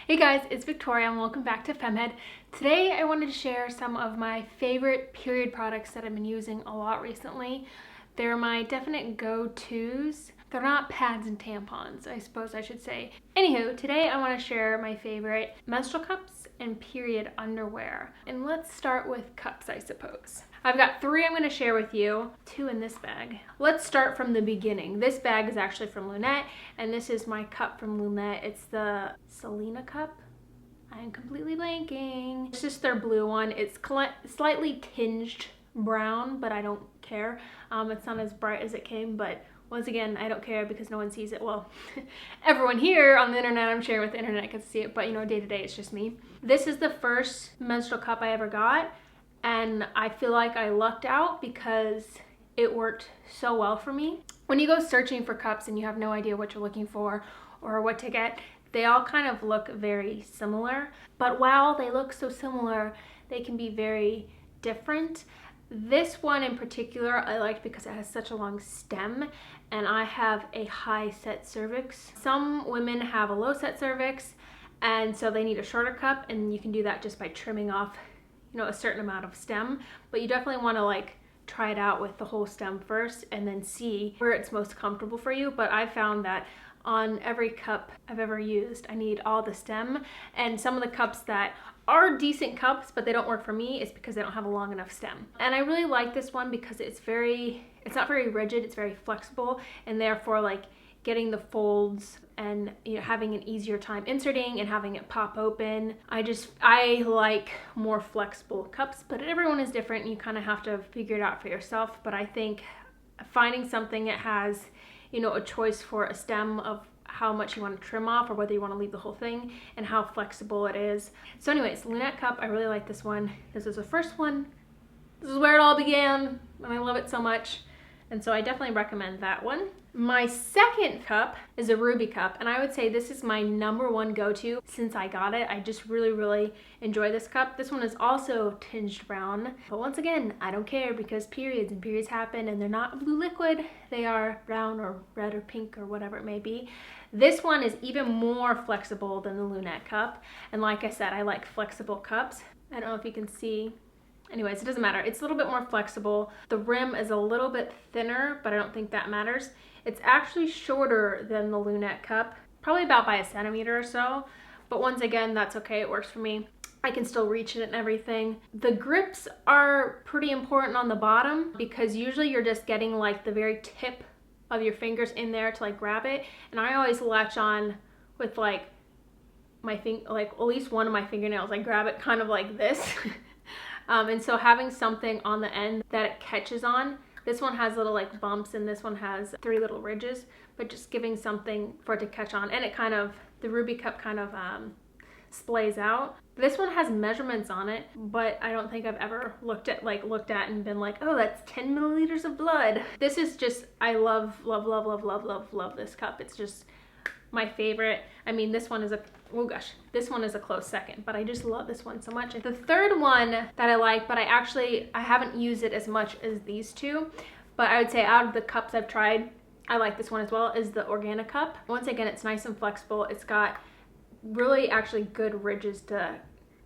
Hey guys, it's Victoria and welcome back to FemmeHead. Today I wanted to share some of my favorite period products that I've been using a lot recently. They're my definite go-tos. They're not pads and tampons, I suppose I should say. Anywho, today I want to share my favorite menstrual cups and period underwear. And let's start with cups, I suppose. I've got 3 I'm going to share with you, 2 in this bag. Let's start from the beginning. This bag is actually from Lunette, and this is my cup from Lunette. It's the Selena cup. I am completely blanking. It's just their blue one. It's slightly tinged brown, but I don't care. It's not as bright as it came, but once again, I don't care because no one sees it. Well, everyone here on the internet, I'm sharing with the internet, can see it, but you know, day to day, it's just me. This is the first menstrual cup I ever got. And I feel like I lucked out because it worked so well for me. When you go searching for cups and you have no idea what you're looking for or what to get, they all kind of look very similar. But while they look so similar, they can be very different. This one in particular I liked because it has such a long stem and I have a high set cervix. Some women have a low set cervix and so they need a shorter cup, and you can do that just by trimming off a certain amount of stem, but you definitely want to like try it out with the whole stem first and then see where it's most comfortable for you. But I found that on every cup I've ever used, I need all the stem, and some of the cups that are decent cups but they don't work for me is because they don't have a long enough stem. And I really like this one because it's not very rigid, it's very flexible, and therefore like getting the folds and having an easier time inserting and having it pop open. I like more flexible cups, but everyone is different and you kind of have to figure it out for yourself. But I think finding something that has a choice for a stem of how much you want to trim off or whether you want to leave the whole thing and how flexible it is. So anyways, Lunette cup, I really like this one. This is the first one. This is where it all began and I love it so much. And so I definitely recommend that one. My second cup is a ruby cup, and I would say this is my #1 go-to since I got it. I just really enjoy this cup. This one is also tinged brown, but once again, I don't care because periods happen and they're not a blue liquid. They are brown or red or pink or whatever it may be. This one is even more flexible than the Lunette cup. And like I said, I like flexible cups. I don't know if you can see. Anyways, it doesn't matter. It's a little bit more flexible. The rim is a little bit thinner, but I don't think that matters. It's actually shorter than the Lunette cup, probably about by 1 centimeter or so. But once again, that's okay. It works for me. I can still reach it and everything. The grips are pretty important on the bottom because usually you're just getting like the very tip of your fingers in there to like grab it. And I always latch on with like at least one of my fingernails. I grab it kind of like this. And so having something on the end that it catches on, this one has little like bumps and this one has 3 little ridges, but just giving something for it to catch on, and the ruby cup kind of splays out. This one has measurements on it, but I don't think I've ever looked at and been like, oh, that's 10 milliliters of blood. This is just, I love this cup. It's just my favorite. I mean, this one is a close second, but I just love this one so much. The third one that I like, but I haven't used it as much as these two, but I would say out of the cups I've tried, I like this one as well, is the Organic cup. Once again, it's nice and flexible. It's got really actually good ridges to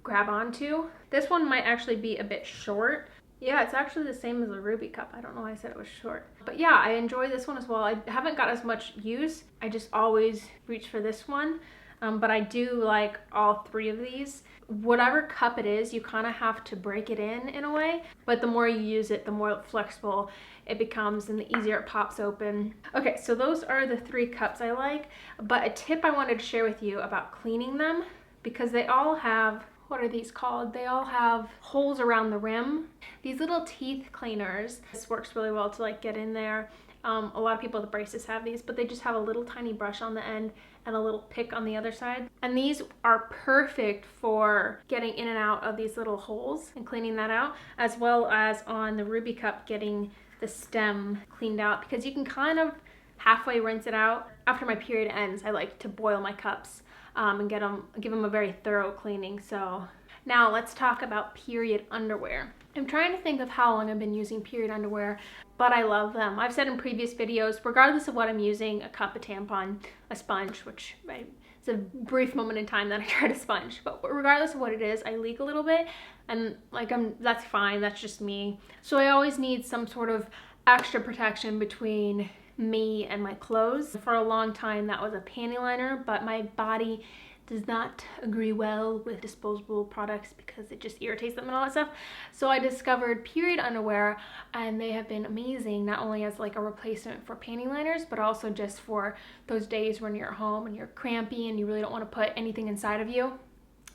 grab onto. This one might actually be a bit short. Yeah, it's actually the same as the ruby cup. I don't know why I said it was short. But yeah, I enjoy this one as well. I haven't got as much use. I just always reach for this one. But I do like all 3 of these. Whatever cup it is, you kind of have to break it in a way. But the more you use it, the more flexible it becomes and the easier it pops open. Okay, so those are the 3 cups I like. But a tip I wanted to share with you about cleaning them, because they all have, what are these called? They all have holes around the rim. These little teeth cleaners, this works really well to like get in there. A lot of people with braces have these, but they just have a little tiny brush on the end and a little pick on the other side. And these are perfect for getting in and out of these little holes and cleaning that out, as well as on the ruby cup getting the stem cleaned out, because you can kind of halfway rinse it out. After my period ends, I like to boil my cups and give them a very thorough cleaning. So now let's talk about period underwear. I'm trying to think of how long I've been using period underwear, but I love them. I've said in previous videos, regardless of what I'm using, a cup, a tampon, a sponge, which I it's a brief moment in time that I try to sponge. But regardless of what it is, I leak a little bit, and like that's fine, that's just me. So I always need some sort of extra protection between me and my clothes. For a long time that was a panty liner, but my body does not agree well with disposable products because it just irritates them and all that stuff. So I discovered period underwear, and they have been amazing, not only as like a replacement for panty liners, but also just for those days when you're at home and you're crampy and you really don't want to put anything inside of you.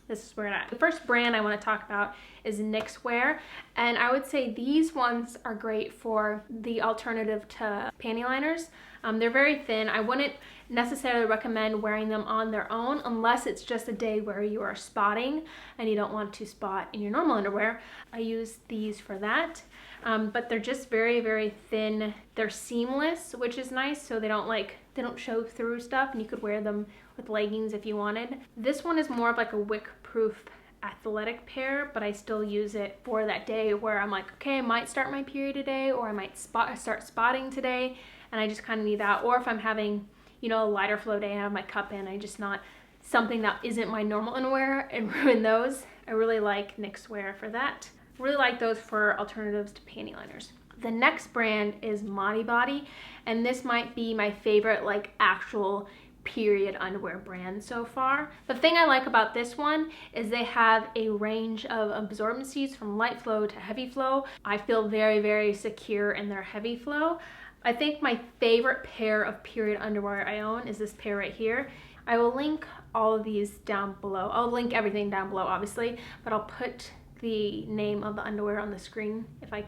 This is where it at. The first brand I want to talk about is Knixwear, and I would say these ones are great for the alternative to panty liners. They're very thin. I wouldn't necessarily recommend wearing them on their own unless it's just a day where you are spotting and you don't want to spot in your normal underwear. I use these for that, but they're just very, very thin. They're seamless, which is nice, so they don't show through stuff, and you could wear them with leggings if you wanted. This one is more of like a wick-proof athletic pair, but I still use it for that day where I'm like, okay, I might start my period today, or I might start spotting today, and I just kind of need that. Or if I'm having, you know, a lighter flow day, I have my cup in, I just not something that isn't my normal underwear and ruin those. I really like Knixwear for that. Really like those for alternatives to panty liners. The next brand is Body, and this might be my favorite like actual period underwear brand so far. The thing I like about this one is they have a range of absorbencies from light flow to heavy flow. I feel very, very secure in their heavy flow. I think my favorite pair of period underwear I own is this pair right here. I will link all of these down below. I'll link everything down below, obviously, but I'll put the name of the underwear on the screen if I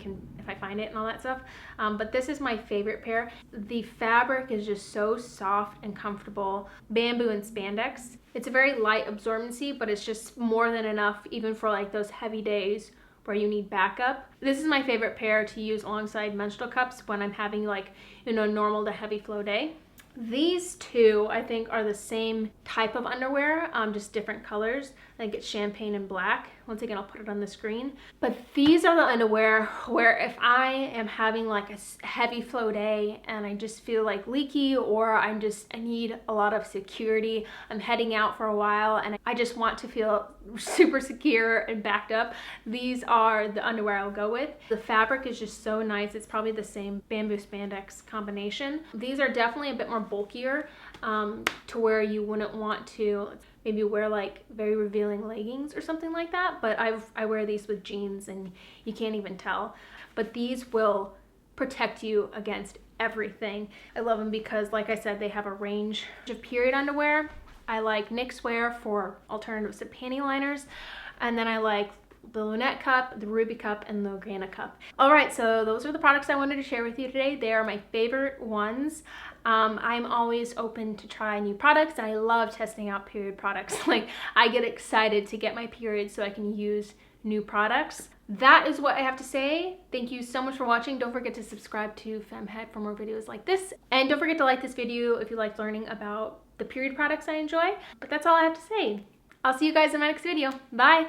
find it and all that stuff. But this is my favorite pair. The fabric is just so soft and comfortable. Bamboo and spandex. It's a very light absorbency, but it's just more than enough even for like those heavy days where you need backup. This is my favorite pair to use alongside menstrual cups when I'm having like, you know, normal to heavy flow day. These two I think are the same type of underwear, just different colors. I think it's champagne and black. Once again, I'll put it on the screen. But these are the underwear where if I am having like a heavy flow day and I just feel like leaky, or I need a lot of security, I'm heading out for a while and I just want to feel super secure and backed up, these are the underwear I'll go with. The fabric is just so nice. It's probably the same bamboo spandex combination. These are definitely a bit more bulkier, to where you wouldn't want to maybe wear like very revealing leggings or something like that, but I wear these with jeans and you can't even tell. But these will protect you against everything. I love them because, like I said, they have a range of period underwear. I like Knixwear for alternatives to panty liners, and then I like the Lunette cup, the Ruby cup, and the Grana cup. All right, so those are the products I wanted to share with you today. They are my favorite ones. I'm always open to try new products, and I love testing out period products. Like, I get excited to get my period so I can use new products. That is what I have to say. Thank you so much for watching. Don't forget to subscribe to FemmeHead for more videos like this. And don't forget to like this video if you like learning about the period products I enjoy. But that's all I have to say. I'll see you guys in my next video. Bye.